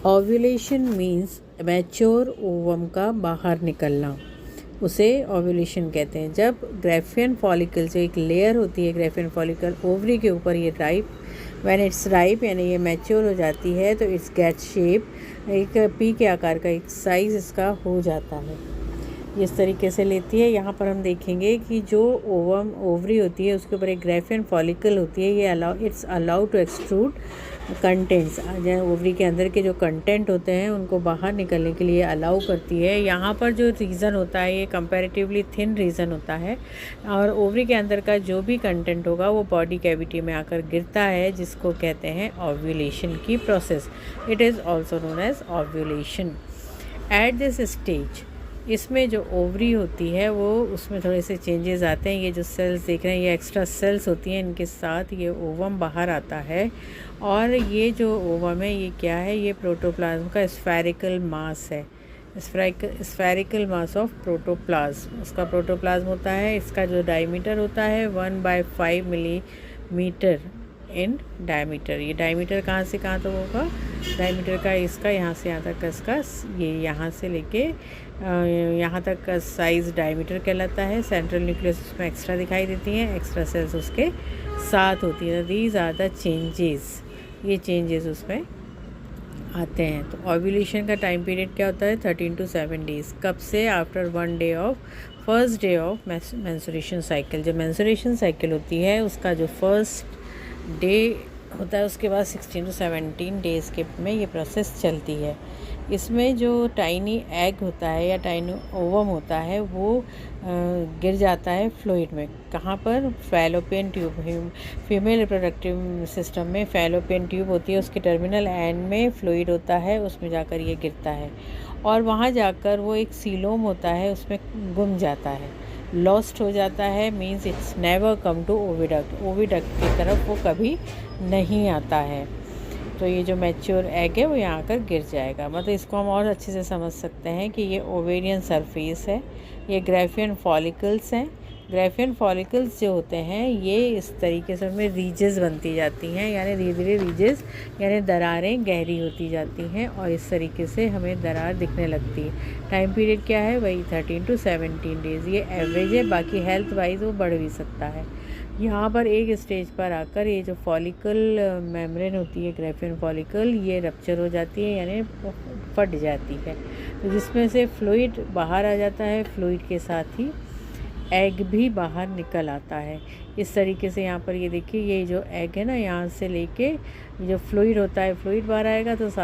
Ovulation means mature ovum का बाहर निकलना, उसे ओव्यूलेशन कहते हैं। जब ग्रेफियन फॉलिकल जो एक लेयर होती है ग्रेफियन फॉलिकल ओवरी के ऊपर, ये राइप व्हेन इट्स राइप यानी ये मैच्योर हो जाती है तो इट्स गेट शेप, एक पी के आकार का एक साइज़ इसका हो जाता है, इस तरीके से लेती है। यहाँ पर हम देखेंगे कि जो ओवम ओवरी होती है उसके ऊपर एक ग्रेफियन फॉलिकल होती है, ये it's allowed to extrude contents, ovary के अंदर के जो कंटेंट होते हैं उनको बाहर निकलने के लिए अलाउ करती है। यहाँ पर जो रीज़न होता है ये कंपैरेटिवली थिन रीज़न होता है और ओवरी के अंदर का जो भी कंटेंट होगा वो बॉडी कैविटी में आकर गिरता है, जिसको कहते हैं ओव्यूलेशन की process. It is also known as ovulation. At this stage इसमें जो ओवरी होती है वो उसमें थोड़े से चेंजेस आते हैं। ये जो सेल्स देख रहे हैं ये एक्स्ट्रा सेल्स होती हैं, इनके साथ ये ओवम बाहर आता है और ये जो ओवम है ये क्या है, ये प्रोटोप्लाज्म का स्फेरिकल मास है, स्फेरिकल मास ऑफ प्रोटोप्लाज्म। उसका प्रोटोप्लाज्म होता है, इसका जो डायमीटर होता है 1/5 मिलीमीटर इन डायमीटर। ये डायमीटर कहाँ से कहाँ तक होगा, डायमीटर का इसका यहाँ से यहाँ तक का इसका ये यहाँ से लेके यहाँ तक का साइज़ डायमीटर कहलाता है। सेंट्रल न्यूक्लियस उसमें एक्स्ट्रा दिखाई देती हैं, एक्स्ट्रा सेल्स उसके साथ होती है। दीज आर द चेंजेस, ये चेंजेस उसमें आते हैं। तो ओव्यूलेशन का टाइम पीरियड क्या होता है 13 to 7 डेज़। कब से, after 1 day of first day of menstruation cycle. जब मेंस्ट्रुएशन साइकिल होती है उसका जो फर्स्ट डे होता है उसके बाद 16 to 17 डेज़ के में ये प्रोसेस चलती है। इसमें जो टाइनी एग होता है या टाइनी ओवम होता है वो गिर जाता है फ्लूइड में। कहाँ पर, fallopian tube, female reproductive system में फैलोपियन ट्यूब होती है, उसके टर्मिनल एंड में फ्लूइड होता है, उसमें जाकर ये गिरता है और वहाँ जाकर वो एक सीलोम होता है उसमें गुम जाता है, लॉस्ट हो जाता है। Means it's never come to oviduct, oviduct की तरफ वो कभी नहीं आता है। तो ये जो मैच्योर एग है वो यहाँ आकर गिर जाएगा। मतलब इसको हम और अच्छे से समझ सकते हैं कि ये ओवेरियन सरफेस है, ये ग्रेफियन फॉलिकल्स हैं। ग्रेफियन फॉलिकल्स जो होते हैं ये इस तरीके से उनमें रीजेस बनती जाती हैं, यानी धीरे धीरे रीजेस यानी दरारें गहरी होती जाती हैं और इस तरीके से हमें दरार दिखने लगती है। टाइम पीरियड क्या है, वही 13 to 17 डेज़। ये एवरेज है, बाकी हेल्थ वाइज वो बढ़ भी सकता है। यहाँ पर एक स्टेज पर आकर ये जो फॉलिकल मेम्ब्रेन होती है ग्रेफियन फॉलिकल, ये रप्चर हो जाती है यानी फट जाती है, तो जिसमें से फ्लूइड बाहर आ जाता है, फ्लूइड के साथ ही एग भी बाहर निकल आता है। इस तरीके से यहाँ पर ये देखिए, ये जो एग है ना यहाँ से लेके जो फ्लूइड होता है, फ्लूइड बाहर आएगा तो